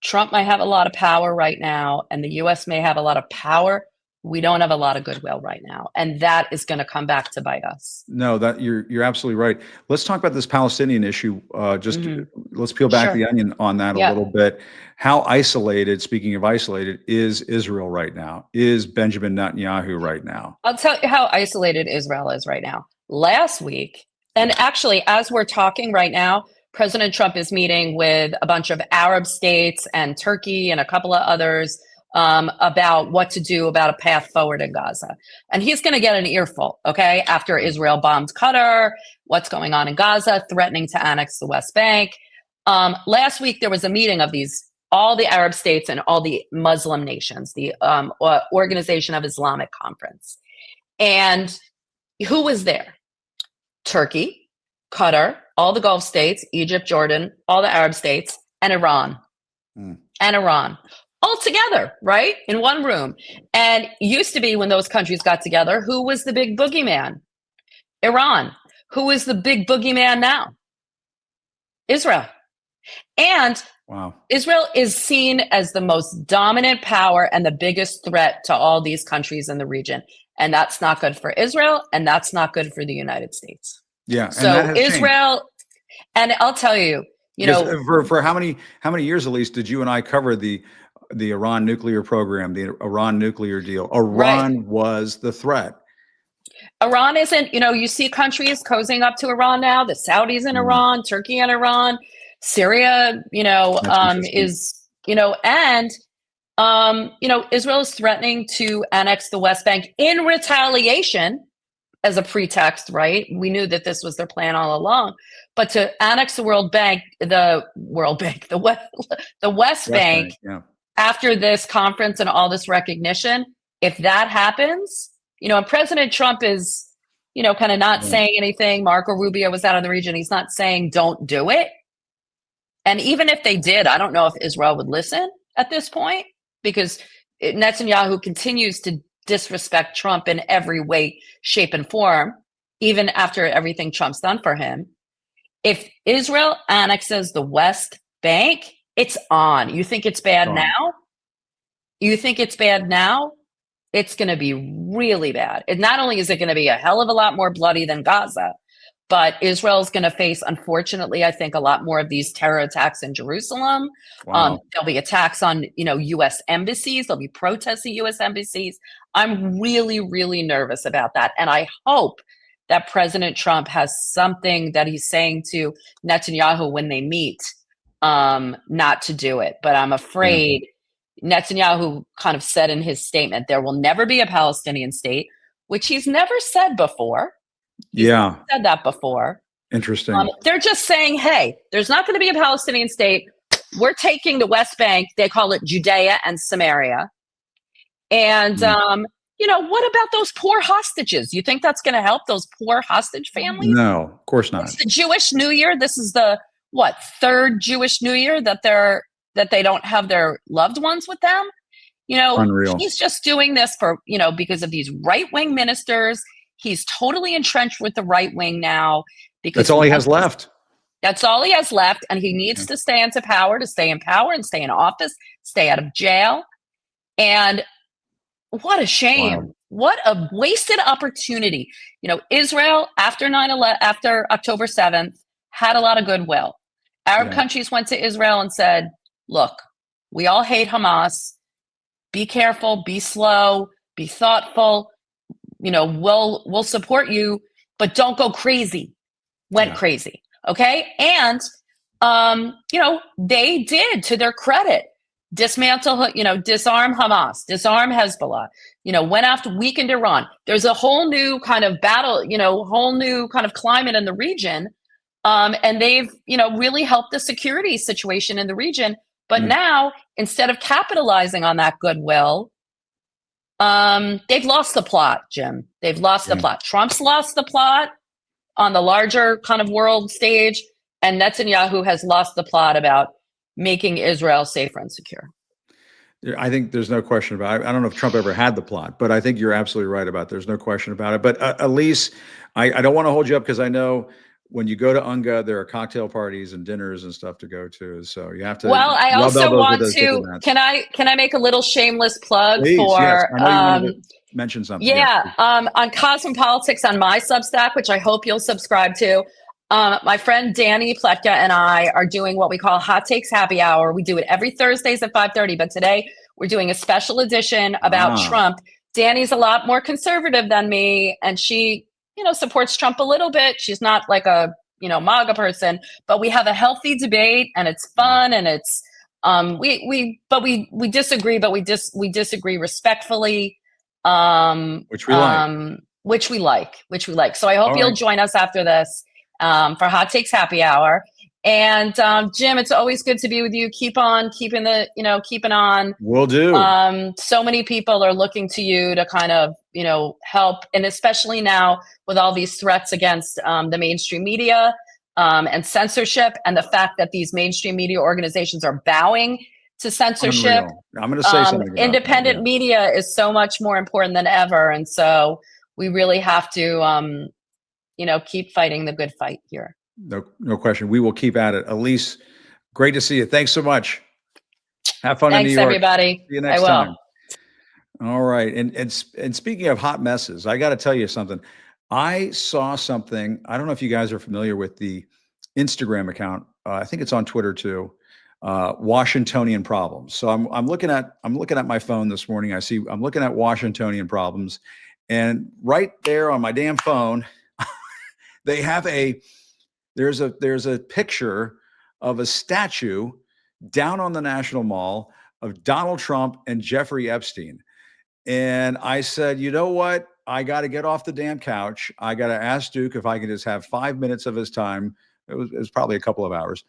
Trump might have a lot of power right now, and the U.S. may have a lot of power. We don't have a lot of goodwill right now, and that is going to come back to bite us. No, that you're absolutely right. Let's talk about this Palestinian issue. Let's peel back the onion on that a little bit. How isolated, speaking of isolated, is Israel right now? Is Benjamin Netanyahu right now? I'll tell you how isolated Israel is right now. Last week, and actually, as we're talking right now, President Trump is meeting with a bunch of Arab states and Turkey and a couple of others about what to do about a path forward in Gaza. And he's going to get an earful, okay, after Israel bombed Qatar, what's going on in Gaza, threatening to annex the West Bank. Last week, there was a meeting of all the Arab states and all the Muslim nations, the Organization of Islamic Conference. And who was there? Turkey, Qatar, all the Gulf states, Egypt, Jordan, all the Arab states, and Iran. And Iran. All together, right? In one room. And used to be when those countries got together, who was the big boogeyman? Iran. Who is the big boogeyman now? Israel. And Israel is seen as the most dominant power and the biggest threat to all these countries in the region. And that's not good for Israel, and that's not good for the United States. Yeah. So Israel, and I'll tell you, for how many years, Elise, did you and I cover the Iran nuclear program, the Iran nuclear deal? Iran was the threat. Iran isn't, you see countries cozying up to Iran now, the Saudis in Iran, Turkey and Iran, Syria, Israel is threatening to annex the West Bank in retaliation as a pretext, right? We knew that this was their plan all along, but to annex the West Bank after this conference and all this recognition, if that happens, and President Trump is, kind of not saying anything. Marco Rubio was out of the region. He's not saying don't do it. And even if they did, I don't know if Israel would listen at this point, because Netanyahu continues to disrespect Trump in every way, shape, and form, even after everything Trump's done for him. If Israel annexes the West Bank, it's on. You think it's bad now? You think it's bad now? It's going to be really bad. And not only is it going to be a hell of a lot more bloody than Gaza, but Israel's going to face, unfortunately, I think, a lot more of these terror attacks in Jerusalem. There'll be attacks on, U.S. embassies. There'll be protests at U.S. embassies. I'm really, really nervous about that. And I hope that President Trump has something that he's saying to Netanyahu when they meet, not to do it. But I'm afraid Netanyahu kind of said in his statement, there will never be a Palestinian state, which he's never said before. He's never said that before. Interesting. They're just saying, hey, there's not going to be a Palestinian state. We're taking the West Bank. They call it Judea and Samaria. And, what about those poor hostages? You think that's going to help those poor hostage families? No, of course not. It's the Jewish New Year. This is the, third Jewish New Year that they don't have their loved ones with them. Unreal. He's just doing this for, because of these right-wing ministers. He's totally entrenched with the right wing now. Because that's all he has left. That's all he has left. And he needs to stay into power, to stay in power and stay in office, stay out of jail. And what a shame. Wow. What a wasted opportunity. Israel, after 9/11, after October 7th, had a lot of goodwill. Arab countries went to Israel and said, look, we all hate Hamas. Be careful, be slow, be thoughtful. We'll support you, but don't go crazy. Went crazy. Okay. And they did, to their credit, dismantle, disarm Hamas, disarm Hezbollah, went after, weakened Iran. There's a whole new kind of battle, whole new kind of climate in the region. And they've, really helped the security situation in the region. But now, instead of capitalizing on that goodwill, they've lost the plot, Jim. They've lost the plot. Trump's lost the plot on the larger kind of world stage, and Netanyahu has lost the plot about making Israel safer and secure. I think there's no question about it. I don't know if Trump ever had the plot, but I think you're absolutely right about it. There's no question about it. But Elise, I don't want to hold you up because I know when you go to UNGA, there are cocktail parties and dinners and stuff to go to. So you have to. Well, I rub also elbows want with those to. diplomats. Can I make a little shameless plug Please, for? yes. I know you wanted to mention something. Yeah, on Cosmopolitics on my Substack, which I hope you'll subscribe to. My friend Danny Pletka and I are doing what we call Hot Takes Happy Hour. We do it every Thursdays at 5:30, but today we're doing a special edition about Trump. Danny's a lot more conservative than me, and she, supports Trump a little bit. She's not like a, MAGA person, but we have a healthy debate, and it's fun, and it's we disagree, but we disagree respectfully. Which we like. Which we like. So I hope you'll join us after this for Hot Takes Happy Hour. And Jim, it's always good to be with you. Keep on keeping on. Will do. So many people are looking to you to kind of, help. And especially now with all these threats against the mainstream media and censorship, and the fact that these mainstream media organizations are bowing to censorship. Unreal. I'm going to say something about independent media is so much more important than ever. And so we really have to, keep fighting the good fight here. No question. We will keep at it. Elise, great to see you. Thanks so much. Have fun in New York. Thanks, everybody. See you next time. All right. And speaking of hot messes, I got to tell you something. I saw something. I don't know if you guys are familiar with the Instagram account. I think it's on Twitter too. Washingtonian problems. So I'm looking at my phone this morning. I'm looking at Washingtonian problems, and right there on my damn phone, they have there's a picture of a statue down on the National Mall of Donald Trump and Jeffrey Epstein. And I said, you know what? I got to get off the damn couch. I got to ask Duke if I can just have 5 minutes of his time. It was probably a couple of hours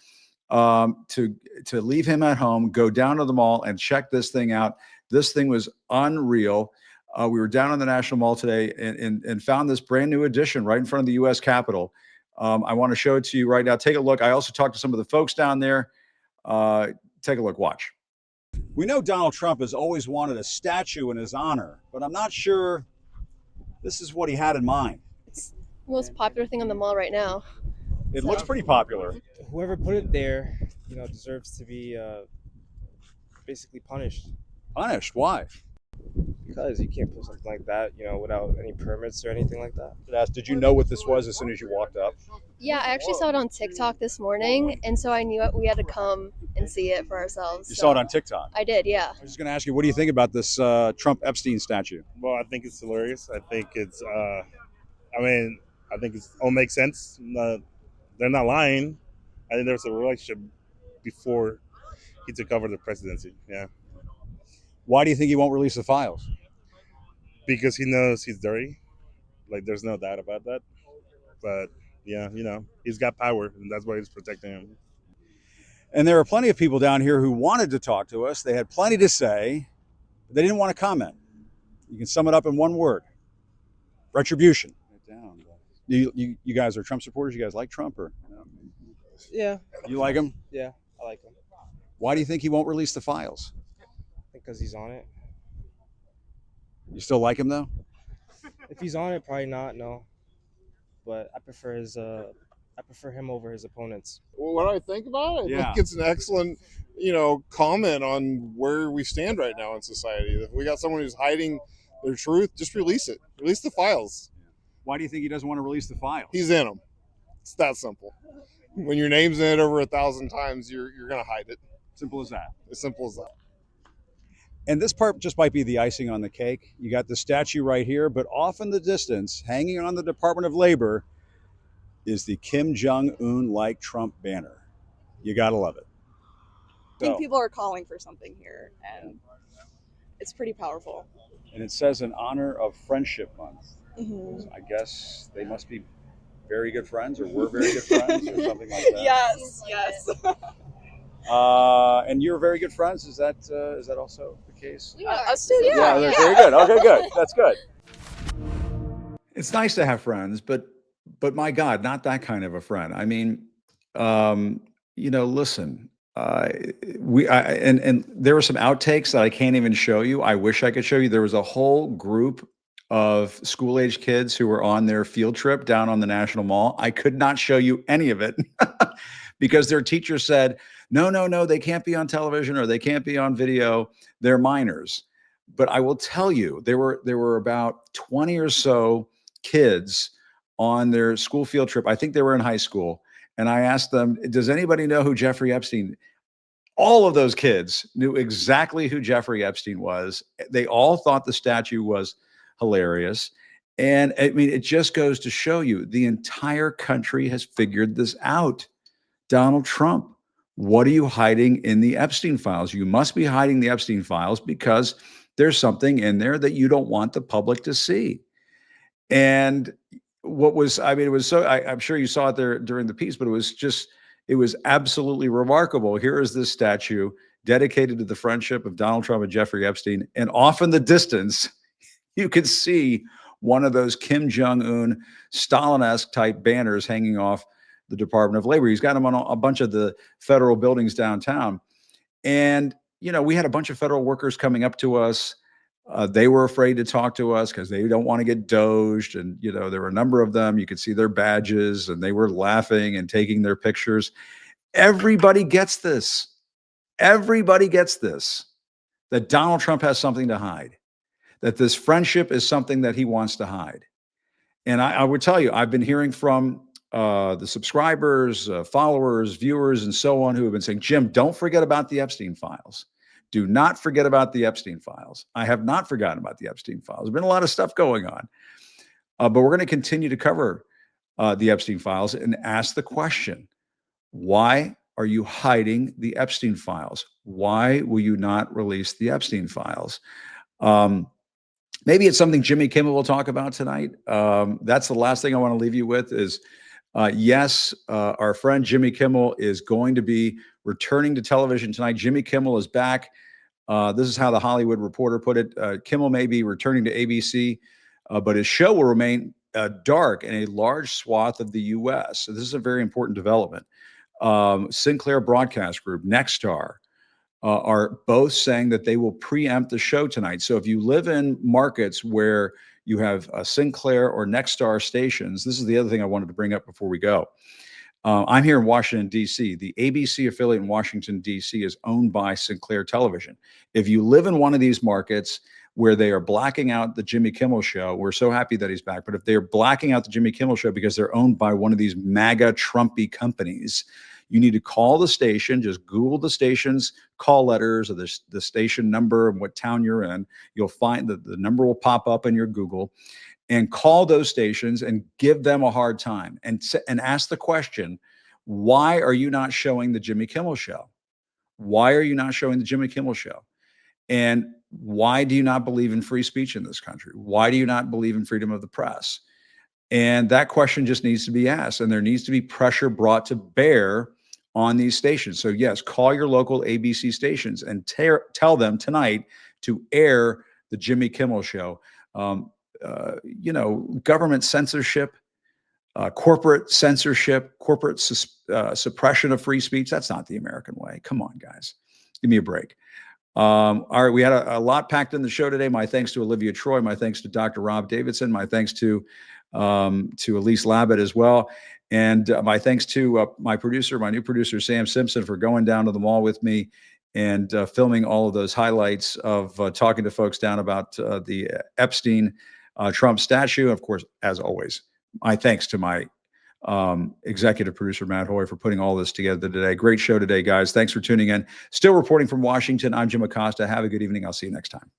to leave him at home, go down to the mall and check this thing out. This thing was unreal. We were down on the National Mall today and found this brand new edition right in front of the U.S. Capitol. I want to show it to you right now. Take a look. I also talked to some of the folks down there. Take a look. Watch. We know Donald Trump has always wanted a statue in his honor, but I'm not sure this is what he had in mind. It's the most popular thing on the mall right now. It looks pretty popular. Whoever put it there, deserves to be basically punished. Punished? Why? Because you can't put something like that, without any permits or anything like that. Did you know what this was as soon as you walked up? Yeah, I actually saw it on TikTok this morning, and so I knew we had to come and see it for ourselves. You saw it on TikTok? I did, yeah. I was just going to ask you, what do you think about this Trump-Epstein statue? Well, I think it's hilarious. I think it's, I think it all makes sense. They're not lying. I think there's a relationship before he took over the presidency. Yeah. Why do you think he won't release the files? Because he knows he's dirty. Like, there's no doubt about that. But yeah, he's got power, and that's why he's protecting him. And there are plenty of people down here who wanted to talk to us. They had plenty to say, but they didn't want to comment. You can sum it up in one word: retribution. You guys are Trump supporters? You guys like Trump, or? Yeah. You like him? Yeah, I like him. Why do you think he won't release the files? Because he's on it. You still like him though? If he's on it, probably not. No. But I prefer him over his opponents. Well, what do I think about it? Yeah. I think it's an excellent, comment on where we stand right now in society. If we got someone who's hiding their truth, just release it. Release the files. Why do you think he doesn't want to release the files? He's in them. It's that simple. When your name's in it over 1,000 times, you're going to hide it. Simple as that. As simple as that. And this part just might be the icing on the cake. You got the statue right here, but off in the distance, hanging on the Department of Labor, is the Kim Jong-un like Trump banner. You got to love it. I think So, people are calling for something here, and it's pretty powerful. and it says in honor of Friendship Month. Mm-hmm. I guess they must be very good friends, or were very good friends, or something like that. Yes. And you're very good friends. Is that also the case? Us too. Yeah. They're very good. Okay, good. That's good. It's nice to have friends, but my God, not that kind of a friend. I mean, listen. And there were some outtakes that I can't even show you. I wish I could show you. There was a whole group of school-age kids who were on their field trip down on the National Mall. I could not show you any of it because their teacher said, no, they can't be on television or they can't be on video. They're minors. But I will tell you, there were about 20 or so kids on their school field trip. I think they were in high school. And I asked them, does anybody know who Jeffrey Epstein? All of those kids knew exactly who Jeffrey Epstein was. They all thought the statue was hilarious. And I mean, it just goes to show you the entire country has figured this out. Donald Trump, what are you hiding in the Epstein files? You must be hiding the Epstein files because there's something in there that you don't want the public to see. And it was so, I'm sure you saw it there during the piece, but it was absolutely remarkable. Here is this statue dedicated to the friendship of Donald Trump and Jeffrey Epstein. And off in the distance, you could see one of those Kim Jong-un Stalin-esque type banners hanging off the Department of Labor. He's got them on a bunch of the federal buildings downtown. And, we had a bunch of federal workers coming up to us. They were afraid to talk to us because they don't want to get doged. And, there were a number of them. You could see their badges and they were laughing and taking their pictures. Everybody gets this. Everybody gets this, that Donald Trump has something to hide, that this friendship is something that he wants to hide. And I would tell you, I've been hearing from the subscribers, followers, viewers, and so on who have been saying, Jim, don't forget about the Epstein files. Do not forget about the Epstein files. I have not forgotten about the Epstein files. There's been a lot of stuff going on. But we're going to continue to cover the Epstein files and ask the question, why are you hiding the Epstein files? Why will you not release the Epstein files? Maybe it's something Jimmy Kimmel will talk about tonight. That's the last thing I want to leave you with is, yes, our friend Jimmy Kimmel is going to be returning to television tonight. Jimmy Kimmel is back. This is how the Hollywood Reporter put it. Kimmel may be returning to ABC, but his show will remain dark in a large swath of the U.S. So this is a very important development. Sinclair Broadcast Group, Nexstar, are both saying that they will preempt the show tonight. So if you live in markets where you have Sinclair or Nexstar stations, this is the other thing I wanted to bring up before we go. I'm here in Washington, D.C. The ABC affiliate in Washington, D.C. is owned by Sinclair Television. If you live in one of these markets where they are blacking out the Jimmy Kimmel show, we're so happy that he's back. But if they're blacking out the Jimmy Kimmel show because they're owned by one of these MAGA Trumpy companies, you need to call the station. Just Google the station's call letters or the station number and what town you're in. You'll find that the number will pop up in your Google, and call those stations and give them a hard time and ask the question, why are you not showing the Jimmy Kimmel show? Why are you not showing the Jimmy Kimmel show? And why do you not believe in free speech in this country? Why do you not believe in freedom of the press? And that question just needs to be asked, and there needs to be pressure brought to bear on these stations. So yes, call your local ABC stations and tell them tonight to air the Jimmy Kimmel show. Government censorship, corporate censorship, corporate suppression of free speech. That's not the American way. Come on, guys. Give me a break. All right, we had a lot packed in the show today. My thanks to Olivia Troy. My thanks to Dr. Rob Davidson. My thanks to Elise Labott as well. And my thanks to my new producer, Sam Simpson, for going down to the mall with me and filming all of those highlights of talking to folks down about the Epstein Trump statue. Of course, as always, my thanks to my executive producer, Matt Hoy, for putting all this together today. Great show today, guys. Thanks for tuning in. Still reporting from Washington, I'm Jim Acosta. Have a good evening. I'll see you next time.